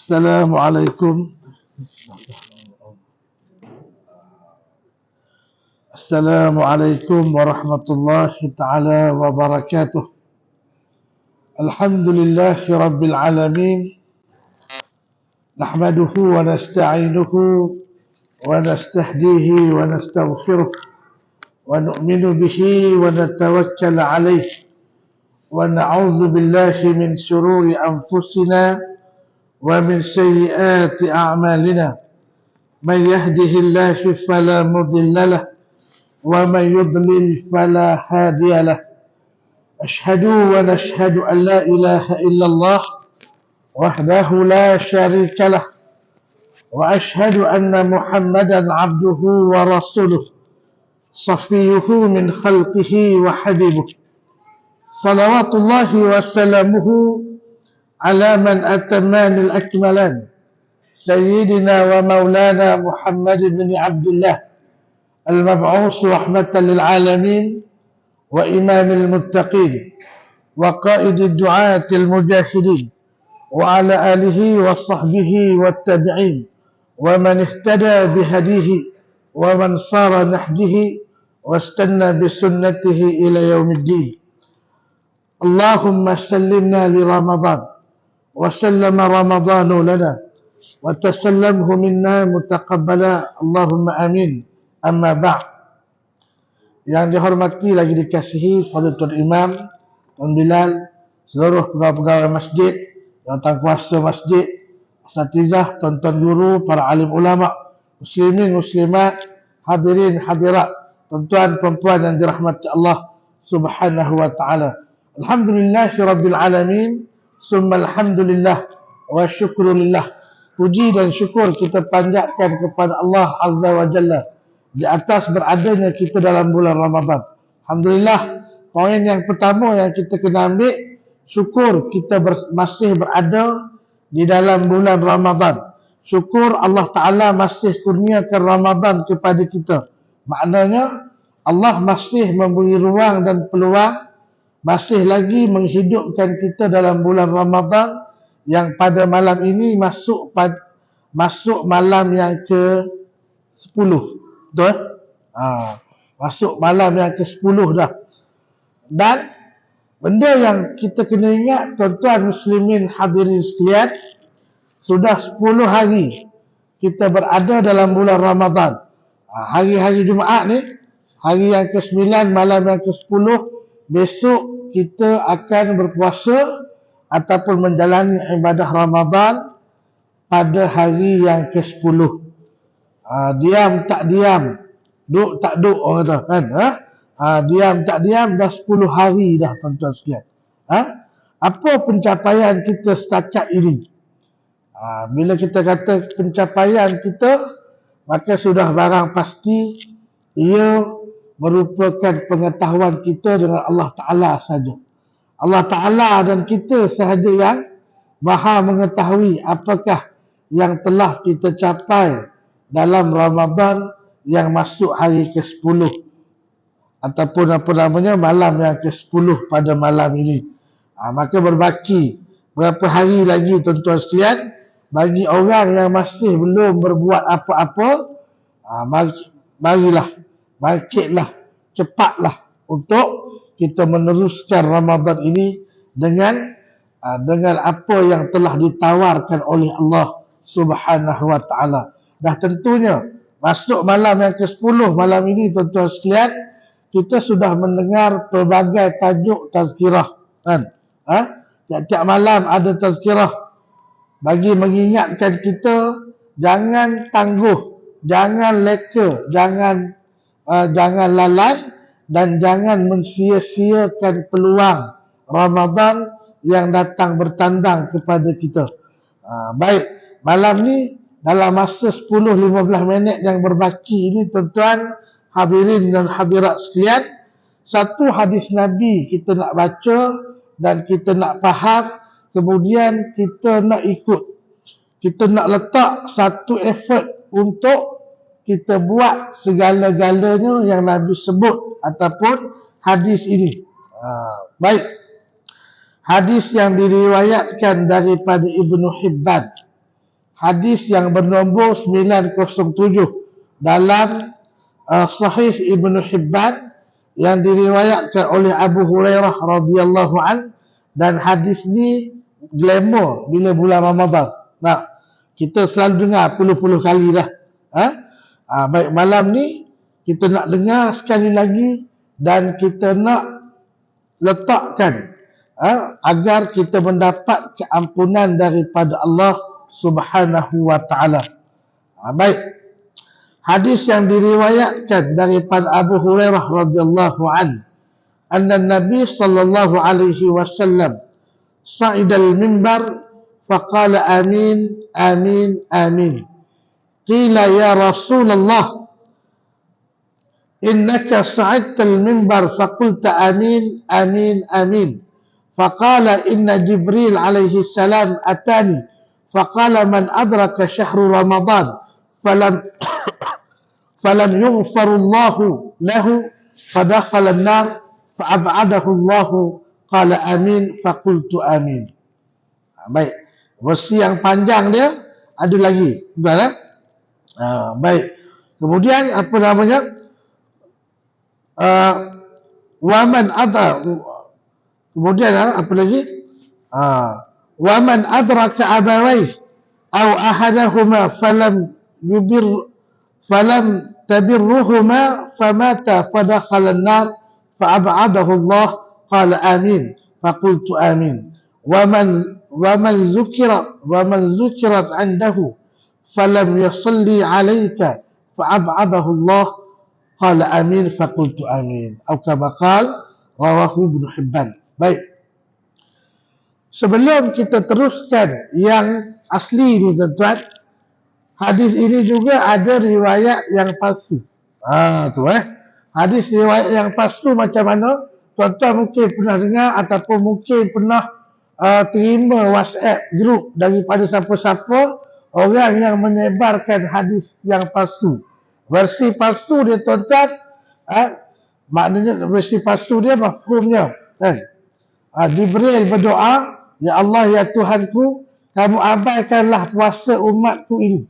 Assalamualaikum. Assalamualaikum warahmatullahi taala wabarakatuh. Alhamdulillahi rabbil alamin. Nahmaduhu wa nasta'inuhu wa nastahdihi wa nastaghfiruh wa nu'minu bihi wa natawakkal alayh wa na'udzu billahi min shururi anfusina wa min sayyiati a'malina. Man yahdihillahu fala mudilla lahu wa man yudlil fala hadiya lahu. Ashhadu wa nashhadu an la ilaha illallah wahdahu la syarika lah wa ashhadu anna Muhammadan abduhu wa rasuluh safiyuhu min khalqihi wa habibuh. Salawatullahi wa salamuhu ala man atamanil akmalan sayyidina wa maulana Muhammad bin Abdullah al-mab'us rahmatan lil alamin wa imamil muttaqin wa qaidid du'atil mujahidin wa ala alihi wa sahbihi wattabi'in wa man ihtada bihadihi wa man sara nahjihi wastanna bisunnatihi ila yaumiddin. Allahumma sallimna li Ramadan wa sallama Ramadanu lana wa tasallamhu minna mutaqabbala. Allahumma amin. Amma ba'd. Yang dihormati lagi dikasihi Fadilatul Imam Tuan Bilal, seluruh pegawai-pegawai masjid, yang kuasa masjid, asatizah, tuan-tuan guru, para alim ulama, muslimin, muslimat, hadirin, hadirat, tuan-tuan, perempuan yang dirahmati Allah Subhanahu wa ta'ala. Alhamdulillahi rabbil alamin, summa alhamdulillah wa syukrulillah. Puji dan syukur kita panjatkan kepada Allah Azza wa Jalla di atas beradanya kita dalam bulan Ramadan. Alhamdulillah, poin yang pertama yang kita kena ambil, syukur kita masih berada di dalam bulan Ramadan. Syukur Allah Ta'ala masih kurniakan Ramadan kepada kita. Maknanya Allah masih memberi ruang dan peluang, masih lagi menghidupkan kita dalam bulan Ramadan yang pada malam ini masuk malam yang ke-10. Betul? Masuk malam yang ke-10 dah. Dan benda yang kita kena ingat, tuan-tuan muslimin hadirin sekalian, sudah 10 hari kita berada dalam bulan Ramadan. Hari-hari Jumaat ni, hari yang ke-9, malam yang ke-10, besok kita akan berpuasa ataupun menjalani ibadah Ramadan pada hari yang ke-10. Diam tak diam, duk tak duk, orang kata kan. Diam tak diam dah 10 hari dah, tuan-tuan sekalian. Apa pencapaian kita setakat ini? Bila kita kata pencapaian kita, maka sudah barang pasti ia merupakan pengetahuan kita dengan Allah Ta'ala saja. Allah Ta'ala dan kita sahaja yang maha mengetahui apakah yang telah kita capai dalam Ramadan yang masuk hari ke-10 ataupun malam yang ke-10 pada malam ini. Maka berbaki berapa hari lagi, tuan-tuan sekalian, bagi orang yang masih belum berbuat apa-apa, marilah, bangkitlah, cepatlah untuk kita meneruskan Ramadan ini dengan apa yang telah ditawarkan oleh Allah Subhanahu wa ta'ala. Dah tentunya masuk malam yang ke-10 malam ini, tuan-tuan sekalian, kita sudah mendengar pelbagai tajuk tazkirah kan. Tiap-tiap malam ada tazkirah bagi mengingatkan kita jangan tangguh, jangan leka, jangan lalai dan jangan mensia-siakan peluang Ramadan yang datang bertandang kepada kita. Baik, malam ni dalam masa 10-15 minit yang berbaki ini, tuan-tuan hadirin dan hadirat sekalian, satu hadis Nabi kita nak baca dan kita nak faham, kemudian kita nak ikut. Kita nak letak satu effort untuk kita buat segala-galanya yang Nabi sebut ataupun hadis ini. Baik. Hadis yang diriwayatkan daripada Ibnu Hibban hadis yang bernombor 907 dalam Sahih Ibnu Hibban yang diriwayatkan oleh Abu Hurairah radhiyallahu an, dan hadis ni glamour bila bulan Ramadan. Nah, kita selalu dengar puluh-puluh kali dah. Baik, malam ni kita nak dengar sekali lagi dan kita nak letakkan agar kita mendapat keampunan daripada Allah Subhanahu wa taala. Baik. Hadis yang diriwayatkan daripada Abu Hurairah radhiyallahu an, anna Nabi sallallahu alaihi wasallam sa'ida al-minbar faqala amin amin amin. Qila ya Rasulullah innaka sa'idta al-minbar faqulta amin amin amin. Faqala inna Jibril alaihi salam atani faqala man adraka shahru Ramadan falam yughfarullahu lahu fadakhala an-nar fa'ab'adahu Allahu qala amin faqultu amin. Baik, versi yang panjang dia ada lagi, betul tak? Baik, kemudian apa namanya, waman ada, kemudian apa lagi, waman adraka abawayh aw ahadahuma falam tabirruhuma famata fadakhala an-nar fa'ab'adahu Allah qala amin faqultu amin. Waman zukirat 'indahu falam yusalli 'alayka fa'ab'adahu Allah qala amin faqultu amin. Atau kama qala rawahu Ibnu Hibban. Baik, sebelum kita teruskan yang asli ni tuan-tuan, hadis ini juga ada riwayat yang palsu. Hadis riwayat yang palsu macam mana? Tuan-tuan mungkin pernah dengar ataupun mungkin pernah terima WhatsApp group daripada siapa-siapa orang yang menyebarkan hadis yang palsu. Versi palsu dia tuan-tuan, maknanya versi palsu dia mafhumnya kan? Jibril berdoa, ya Allah ya Tuhanku, kamu abaikanlah puasa umatku ini.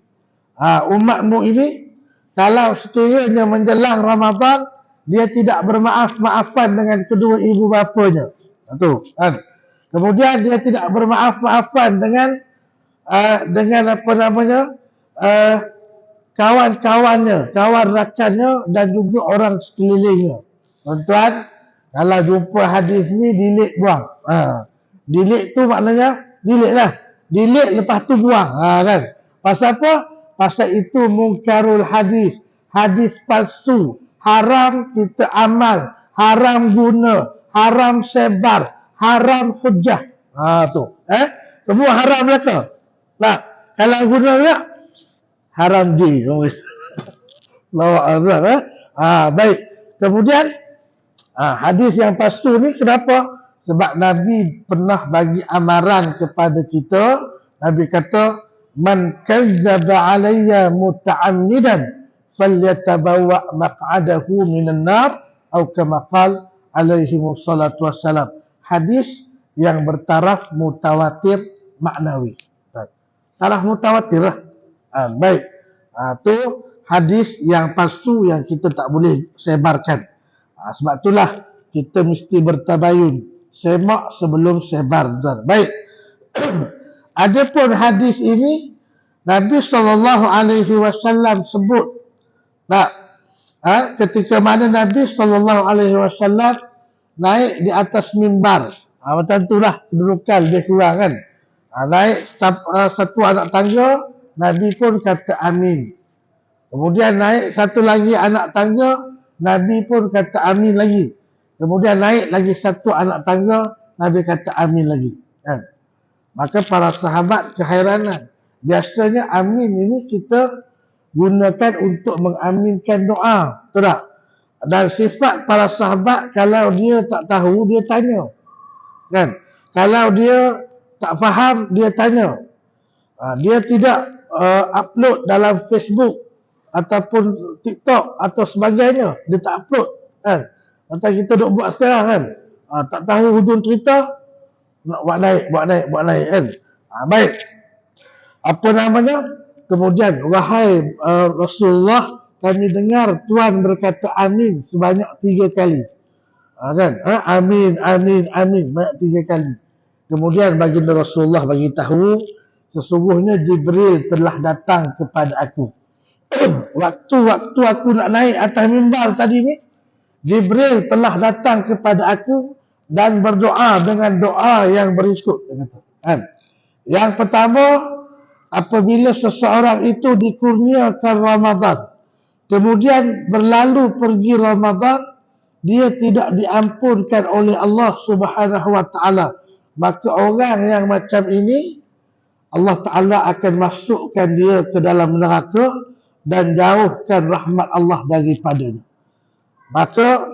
Umatmu ini kalau sekiranya menjelang Ramadan dia tidak bermaaf-maafan dengan kedua ibu bapanya. Itu kan. Kemudian dia tidak bermaaf-maafan dengan apa namanya, kawan-kawannya, kawan rakannya dan juga orang sekelilingnya. Tuan-tuan, kalau jumpa hadis ni delete buang. Delete tu maknanya delete lah. Delete lepas tu buang. Kan. Pasal apa? Pasal itu mungkarul hadis, hadis palsu, haram kita amal, haram guna, haram sebar, haram hujah. Tu. Semua haram lah tu. Nah, kalau guna tak, haram di. Lawak haram. Baik. Kemudian hadis yang palsu ni kenapa? Sebab Nabi pernah bagi amaran kepada kita. Nabi kata, man kazzaba alayya muta'ammidan falyatabawwa maq'adahu minan nar, atau kama qala alaihi wassalatu wassalam. Hadis yang bertaraf mutawatir maknawi. Taraf mutawatir lah. Baik. Tu hadis yang palsu yang kita tak boleh sebarkan. Sebab itulah kita mesti bertabayun, semak sebelum sebar. Baik. Adapun hadis ini Nabi SAW sebut ketika mana Nabi SAW naik di atas mimbar. Macam itulah kedudukan dia kurang kan. Naik satu anak tangga, Nabi pun kata amin. Kemudian naik satu lagi anak tangga, Nabi pun kata amin lagi. Kemudian naik lagi satu anak tangga, Nabi kata amin lagi. Kan? Maka para sahabat keheranan. Biasanya amin ini kita gunakan untuk mengaminkan doa. Betul tak? Dan sifat para sahabat, kalau dia tak tahu, dia tanya. Kan? Kalau dia tak faham, dia tanya. Dia tidak upload dalam Facebook ataupun TikTok atau sebagainya. Dia tak upload. Kan? Macam kita duk buat sekarang kan. Tak tahu hujung cerita, nak buat naik kan. Baik. apa namanya, kemudian wahai Rasulullah, kami dengar Tuhan berkata amin sebanyak 3 kali. Kan? Amin, amin, amin banyak 3 kali. Kemudian baginda Rasulullah bagi tahu, sesungguhnya Jibril telah datang kepada aku. Waktu aku nak naik atas mimbar tadi ni, Jibril telah datang kepada aku dan berdoa dengan doa yang berikut. Kan? Yang pertama, apabila seseorang itu dikurniakan Ramadan, kemudian berlalu pergi Ramadan, dia tidak diampunkan oleh Allah Subhanahu wa taala, maka orang yang macam ini Allah Ta'ala akan masukkan dia ke dalam neraka dan jauhkan rahmat Allah daripadanya. Maka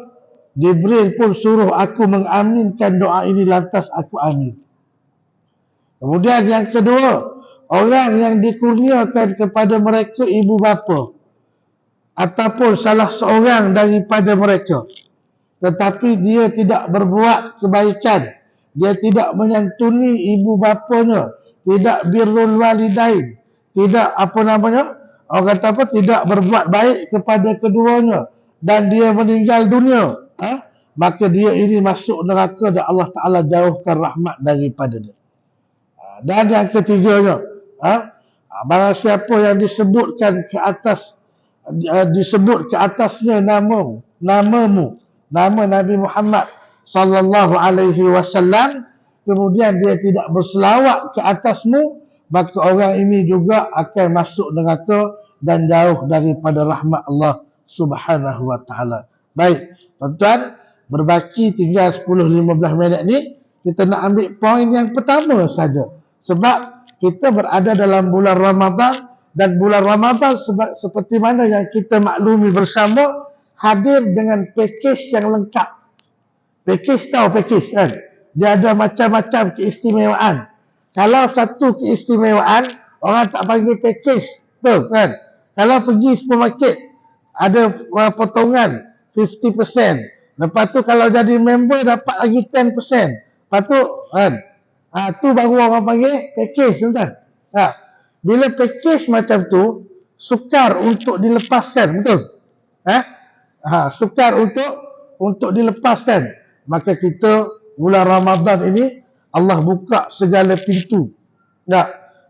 Jibril pun suruh aku mengaminkan doa ini, lantas aku amin. Kemudian yang kedua, orang yang dikurniakan kepada mereka ibu bapa ataupun salah seorang daripada mereka, tetapi dia tidak berbuat kebaikan, dia tidak menyantuni ibu bapanya, tidak birrul walidain, tidak orang kata apa, tidak berbuat baik kepada keduanya, dan dia meninggal dunia, maka dia ini masuk neraka dan Allah Ta'ala jauhkan rahmat daripada dia. Dan yang ketiganya, barang siapa yang disebutkan ke atas, disebut ke atasnya namamu, nama Nabi Muhammad sallallahu alaihi wasallam, kemudian dia tidak berselawat ke atasmu, maka orang ini juga akan masuk neraka dan jauh daripada rahmat Allah Subhanahu wa taala. Baik, tuan-tuan, berbaki tinggal 10-15 minit ni, kita nak ambil poin yang pertama saja. Sebab kita berada dalam bulan Ramadan, dan bulan Ramadan seperti mana yang kita maklumi bersama, hadir dengan pakej yang lengkap. Pakej, tahu pakej kan? Dia ada macam-macam keistimewaan. Kalau satu keistimewaan, orang tak panggil pakej, betul kan? Kalau pergi supermarket, ada potongan 50%. Lepas tu kalau jadi member dapat lagi 10%. Lepas tu kan, tu baru orang panggil pakej, tuan-tuan. Bila pakej macam tu, sukar untuk dilepaskan, betul? Sukar untuk dilepaskan. Maka kita bulan Ramadan ini Allah buka segala pintu.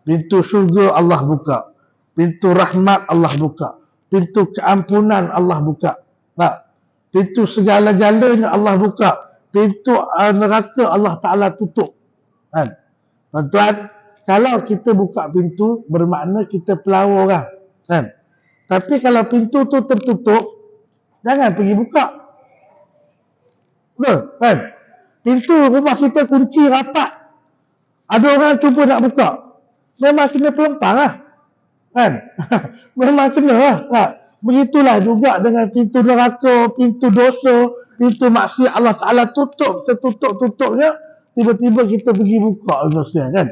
Pintu syurga Allah buka, pintu rahmat Allah buka, pintu keampunan Allah buka, pintu segala-galanya Allah buka, pintu neraka Allah Ta'ala tutup. Tuan-tuan, kalau kita buka pintu, bermakna kita pelawa orang, kan? Tapi kalau pintu tu tertutup, jangan pergi buka. Betul, kan? Pintu rumah kita kunci rapat, ada orang cuba nak buka, memang kena pelempang lah, kan? Memang kena lah. Begitulah juga dengan pintu neraka, pintu dosa, pintu maksiat Allah Ta'ala tutup setutup-tutupnya, tiba-tiba kita pergi buka, kan?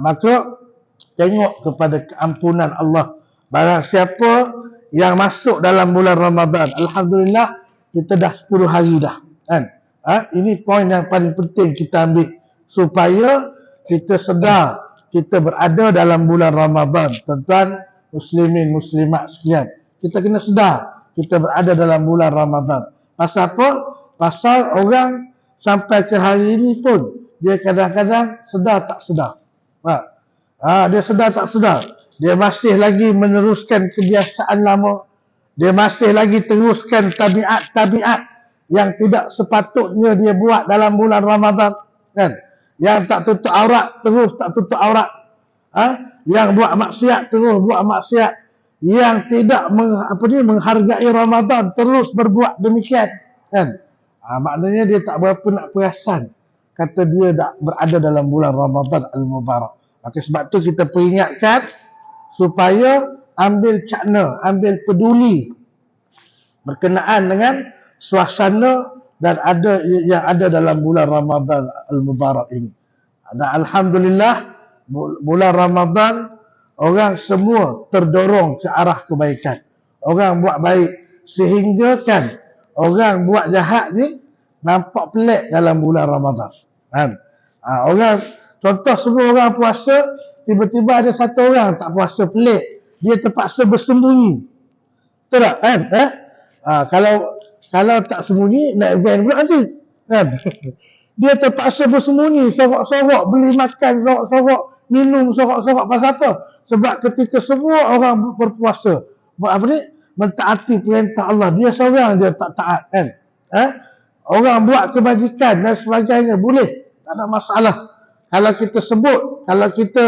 Maka tengok kepada keampunan Allah. Barang siapa yang masuk dalam bulan Ramadan, alhamdulillah kita dah 10 hari dah, kan? Ini poin yang paling penting kita ambil, supaya kita sedar kita berada dalam bulan Ramadan. Tuan-tuan muslimin muslimat sekalian, kita kena sedar kita berada dalam bulan Ramadan. Pasal apa? Pasal orang sampai ke hari ini pun dia kadang-kadang sedar tak sedar. Dia sedar tak sedar, dia masih lagi meneruskan kebiasaan lama, dia masih lagi teruskan tabiat-tabiat yang tidak sepatutnya dia buat dalam bulan Ramadan, kan? Yang tak tutup aurat terus tak tutup aurat, yang buat maksiat terus buat maksiat, yang tidak menghargai Ramadan terus berbuat demikian, kan? Maknanya dia tak berapa nak perasan kata dia dah berada dalam bulan Ramadan al-Mubarak. Maka sebab tu kita peringatkan supaya ambil cakna, ambil peduli berkenaan dengan suasana dan ada yang ada dalam bulan Ramadan al-Mubarak ini. Dan alhamdulillah bulan Ramadan orang semua terdorong ke arah kebaikan. Orang buat baik, sehingga kan orang buat jahat ni nampak pelik dalam bulan Ramadan, kan? Orang contoh, semua orang puasa tiba-tiba ada satu orang tak puasa pelik, dia terpaksa bersembunyi. Betul tak kan? Kalau tak sembunyi naik van pula nanti kan. Dia terpaksa bersembunyi, sorok-sorok, beli makan sorok-sorok, minum sorok-sorok. Pasal apa? Sebab ketika semua orang berpuasa, buat apa ni? Mentaati perintah Allah, dia seorang dia tak taat kan. Orang buat kebajikan dan sebagainya boleh, tak ada masalah. Kalau kita sebut, kalau kita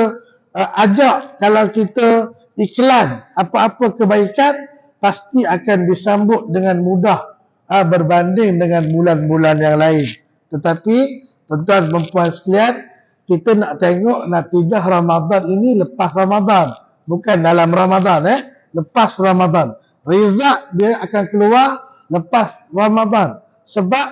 ajak, kalau kita iklan apa-apa kebaikan, pasti akan disambut dengan mudah berbanding dengan bulan-bulan yang lain. Tetapi tuan-tuan dan puan sekalian, kita nak tengok natijah Ramadan ini lepas Ramadan, bukan dalam Ramadan, lepas Ramadan. Result dia akan keluar lepas Ramadan. Sebab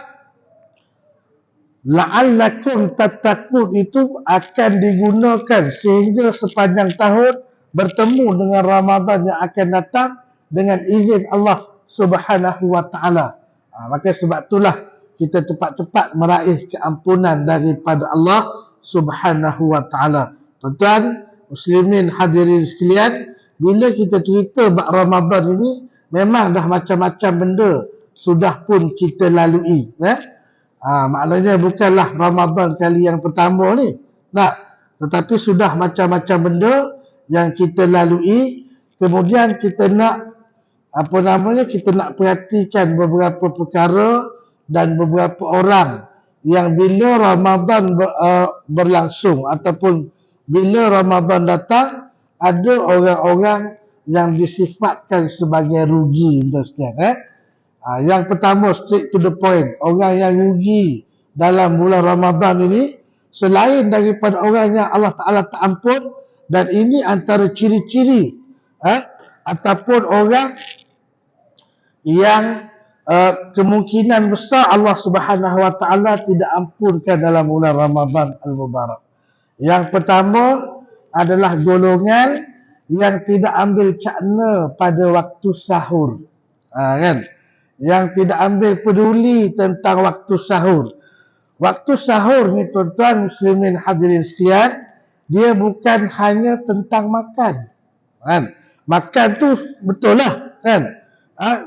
la'allakum tattaqun itu akan digunakan sehingga sepanjang tahun bertemu dengan Ramadan yang akan datang dengan izin Allah Subhanahu wa taala. Maka sebab itulah kita cepat-cepat meraih keampunan daripada Allah Subhanahu wa taala. Tuan-tuan muslimin hadirin sekalian, bila kita cerita bab Ramadan ini, memang dah macam-macam benda sudah pun kita lalui. Maknanya bukanlah Ramadan kali yang pertama ni. Tetapi sudah macam-macam benda yang kita lalui. Kemudian kita nak kita nak perhatikan beberapa perkara dan beberapa orang yang bila Ramadan berlangsung ataupun bila Ramadan datang, ada orang-orang yang disifatkan sebagai rugi. Yang pertama, straight to the point, orang yang rugi dalam bulan Ramadan ini, selain daripada orang yang Allah Ta'ala tak ampun, dan ini antara ciri-ciri ataupun orang yang kemungkinan besar Allah Subhanahu wa taala tidak ampunkan dalam bulan Ramadan al-Mubarak. Yang pertama adalah golongan yang tidak ambil cakna pada waktu sahur. Kan? Yang tidak ambil peduli tentang waktu sahur. Waktu sahur ni tuan-tuan muslimin hadirin sekalian, dia bukan hanya tentang makan. Kan? Makan tu betul lah kan?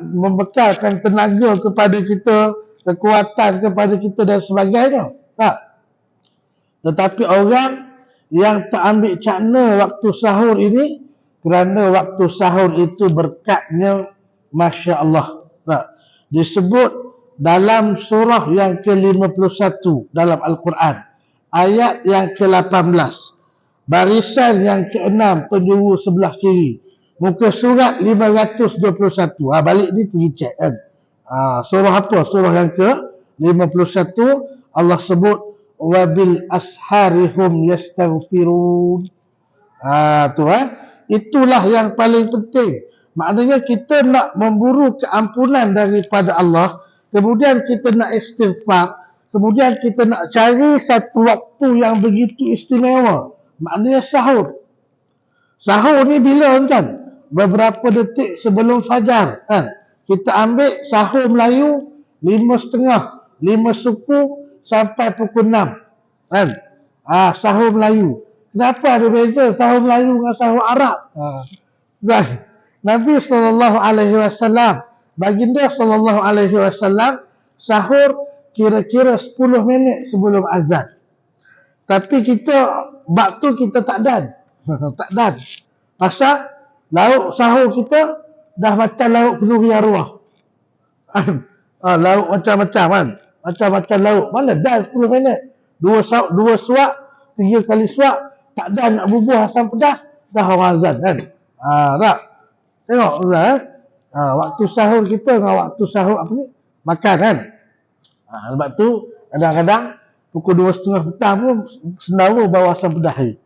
Membekalkan tenaga kepada kita, kekuatan kepada kita dan sebagainya. Tetapi orang yang tak ambil cakna waktu sahur ini, kerana waktu sahur itu berkatnya Masya Allah. Disebut dalam surah yang ke-51 dalam Al-Quran, ayat yang ke-18, barisan yang ke-6 penjuru sebelah kiri, muka surat 521. Balik ni pergi cek kan. Surah apa? Surah yang ke-51, Allah sebut wabil asharihum yastaghfirun. Itulah yang paling penting. Maknanya kita nak memburu keampunan daripada Allah, kemudian kita nak istighfar, kemudian kita nak cari satu waktu yang begitu istimewa. Maknanya sahur. Sahur ni bila kan? Beberapa detik sebelum fajar kan? Kita ambil sahur Melayu 5.30, 5 suku sampai pukul 6 kan? Sahur Melayu. Kenapa ada beza sahur Melayu dengan sahur Arab? Nabi SAW, baginda SAW sahur kira-kira 10 minit sebelum azan. Tapi kita waktu kita tak dan. Tak dan. Pasal lauk sahur kita dah macam lauk kenduri arwah. Lauk macam-macam kan. Macam-macam lauk. Mana dah 10 minit. Dua suap, 3 kali suap, tak dan nak bubuh asam pedas, dah orang azan kan. Tak? Tengok waktu sahur kita dengan waktu sahur makan kan. Sebab tu kadang-kadang pukul 2.30 petang pun sendawa bau asam pedas ni.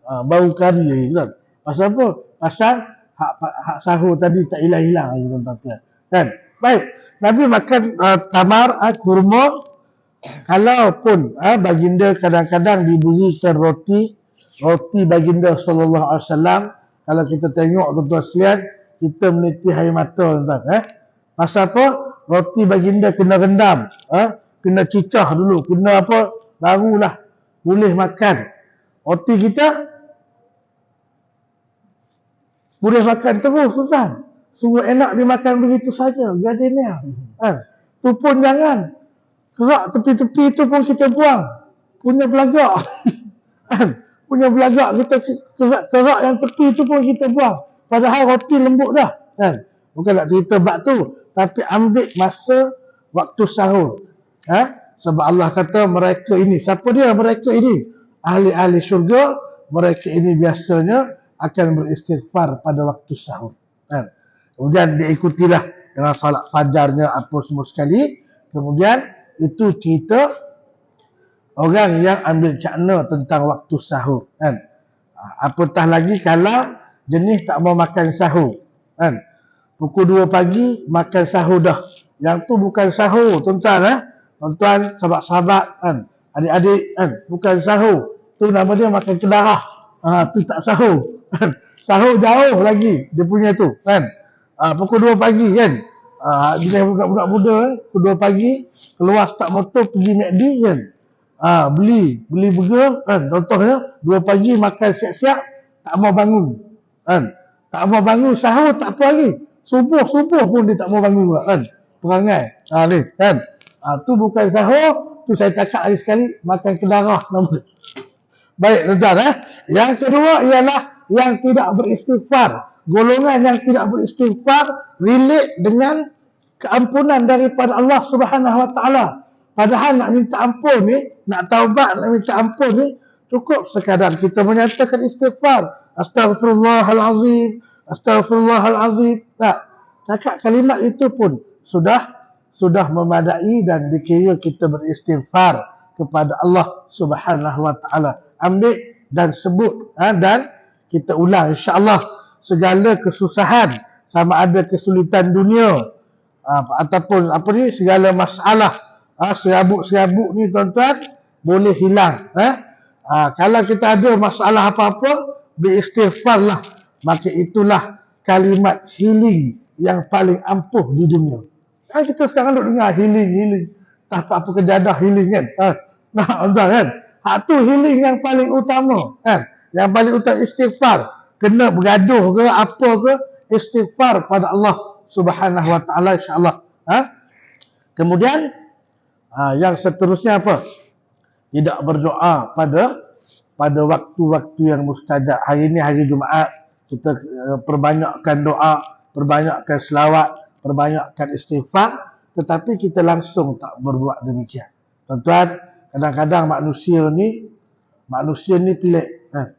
Bau kari ni kan. Pasal apa? Pasal hak sahur tadi tak hilang-hilang tuan-tuan. Kan? Baik. Nabi makan tamar, kurma. Kalaupun baginda kadang-kadang diberikan roti baginda sallallahu alaihi wasallam, kalau kita tengok tuan-tuan sekalian, kita meniti air mata tuan-tuan. Pasal apa? Roti baginda kena rendam, kena cicah dulu, kena apa, barulah boleh makan. Roti kita Boleh makan terus tuan. Sungguh enak dimakan begitu saja, gardenia. Kan? Tu pun jangan. Kerak tepi-tepi tu pun kita buang. Punya belagak. Kan? Punya belagak kita kerak yang tepi tu pun kita buang. Padahal roti lembut dah. Kan? Bukan nak cerita bab tu. Tapi ambil masa waktu sahur. Sebab Allah kata mereka ini. Siapa dia mereka ini? Ahli-ahli syurga. Mereka ini biasanya akan beristighfar pada waktu sahur. Kan? Kemudian diikutilah dengan salat fajarnya apa semua sekali. Kemudian itu cerita orang yang ambil cakna tentang waktu sahur. Kan? Apatah lagi kalau jenis tak mau makan sahur. Kan? Pukul 2 pagi makan sahur dah. Yang tu bukan sahur tuan-tuan. Tuan-tuan, sahabat-sahabat, kan? Adik-adik, kan? Bukan sahur. Tu nama dia makan kedarah. Tu tak sahur. Kan? Sahur jauh lagi dia punya tu. Kan? Pukul 2 pagi kan. Dia budak-budak muda pukul 2 pagi keluar start motor pergi McD kan. Beli burger kan. Contohnya 2 pagi makan siap-siap tak mau bangun. Kan? Tak mau bangun sahur tak apa lagi. Subuh pun dia tak mau bangun pula kan. Perangai. Ni kan. Tu bukan sahur, tu saya cakap hari sekali makan kedarah nama. Baik tuan-tuan. Yang kedua ialah yang tidak beristighfar. Golongan yang tidak beristighfar relate dengan keampunan daripada Allah Subhanahu Wa Taala. Padahal nak minta ampun ni, nak taubat, nak minta ampun ni cukup sekadar kita menyatakan istighfar. Astaghfirullahalazim, astaghfirullahalazim. Tak. Cakap kalimat itu pun sudah memadai dan dikira kita beristighfar kepada Allah Subhanahu Wa Taala. Ambil dan sebut dan kita ulang insya-Allah segala kesusahan sama ada kesulitan dunia ataupun segala masalah serabut-serabut ni tuan-tuan boleh hilang. Kalau kita ada masalah apa-apa beristighfarlah, maka itulah kalimat healing yang paling ampuh di dunia. Kan kita sekarang duk dengar healing tak apa kejadah healing kan. Tuan-tuan kan. Hak tu healing yang paling utama kan. Yang paling utama istighfar. Kena bergaduh ke apa ke, istighfar pada Allah Subhanahu Wa Taala insya-Allah. Kemudian yang seterusnya apa? Tidak berdoa pada waktu-waktu yang mustajab. Hari ini hari Jumaat, kita perbanyakkan doa, perbanyakkan selawat, perbanyakkan istighfar, tetapi kita langsung tak berbuat demikian. Tuan-tuan, kadang-kadang manusia ni pelik kan.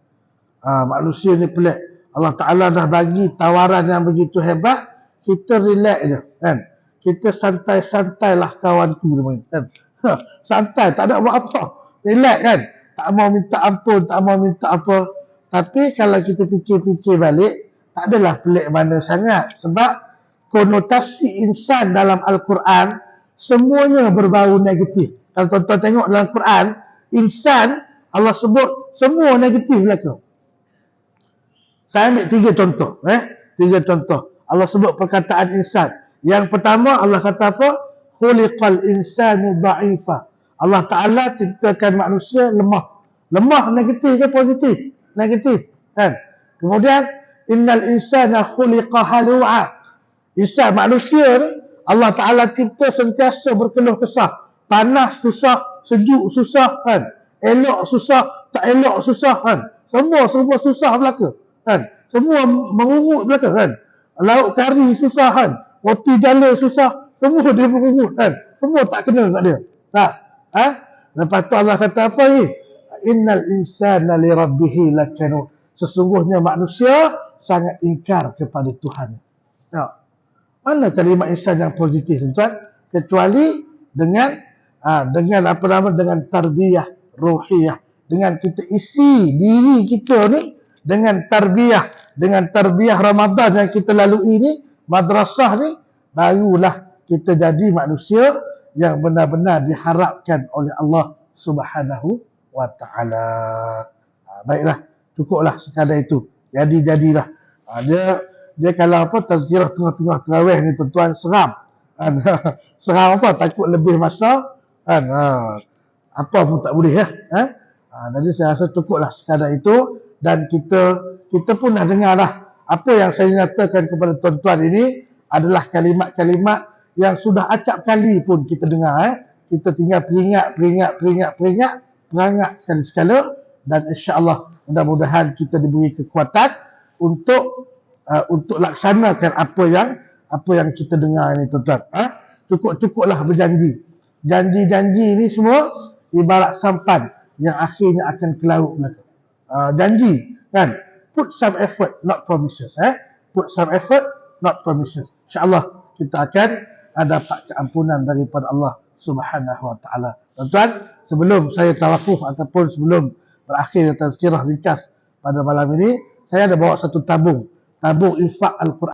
Manusia ni pelik. Allah Ta'ala dah bagi tawaran yang begitu hebat, kita relax je kan. Kita santai-santailah kawanku kan. Santai, tak ada buat apa. Relax kan. Tak mau minta ampun, tak mau minta apa. Tapi kalau kita fikir-fikir balik, tak adalah pelik mana sangat. Sebab konotasi insan dalam Al-Quran semuanya berbau negatif. Kalau tuan-tuan tengok dalam Quran, insan Allah sebut semua negatif belaka. Saya ambil 3 contoh. 3 contoh. Allah sebut perkataan insan. Yang pertama Allah kata apa? Khuliqal insanu dha'ifa. Allah Ta'ala ciptakan manusia lemah. Lemah negatif ke positif? Negatif. Kan? Kemudian innal insana khuliqa halu'a. Insan manusia ni Allah Ta'ala cipta sentiasa berkeluh kesah. Panas susah, sejuk susah kan. Elok susah, tak elok susah kan. Semua susah belaka. Kan? Semua mengungut belaka kan. Lauk kari susah kan. Roti jala susah. Semua dia mengungut kan. Semua tak kena kat dia. Tak? Lepas tu Allah kata apa ni? Innal insana li rabbihi lakanut. Sesungguhnya manusia sangat ingkar kepada Tuhan. Tak? Mana kalimat insan yang positif tuan? Kecuali dengan dengan tarbiyah ruhiyah. Dengan kita isi diri kita ni dengan tarbiyah Ramadan yang kita lalui ni, madrasah ni, barulah kita jadi manusia yang benar-benar diharapkan oleh Allah Subhanahu Wa Taala. Baiklah, cukuplah sekadar itu. Jadilah. Dia kalau apa tazkirah tengah-tengah tarawih ni tuan-tuan seram. Seram apa? Takut lebih masa kan. Apa pun tak boleh jadi saya rasa cukuplah sekadar itu. Dan kita pun dah dengar dah Apa yang saya nyatakan kepada tuan-tuan ini adalah kalimat-kalimat yang sudah acap kali pun kita dengar. Kita tinggal perangat sekali-sekala, dan insya-Allah mudah-mudahan kita diberi kekuatan untuk laksanakan apa yang kita dengar ini, tuan-tuan. Cukup-cukuplah berjanji. Janji-janji ini semua ibarat sampan yang akhirnya akan ke laut belaka. Janji kan, put some effort, not promises. Put some effort, not promises. InsyaAllah kita akan dapat keampunan daripada Allah Subhanahu Wa Taala. Tuan-tuan, sebelum saya tawakuf ataupun sebelum berakhir tazkirah ringkas pada malam ini, saya ada bawa satu tabung infak Al-Quran.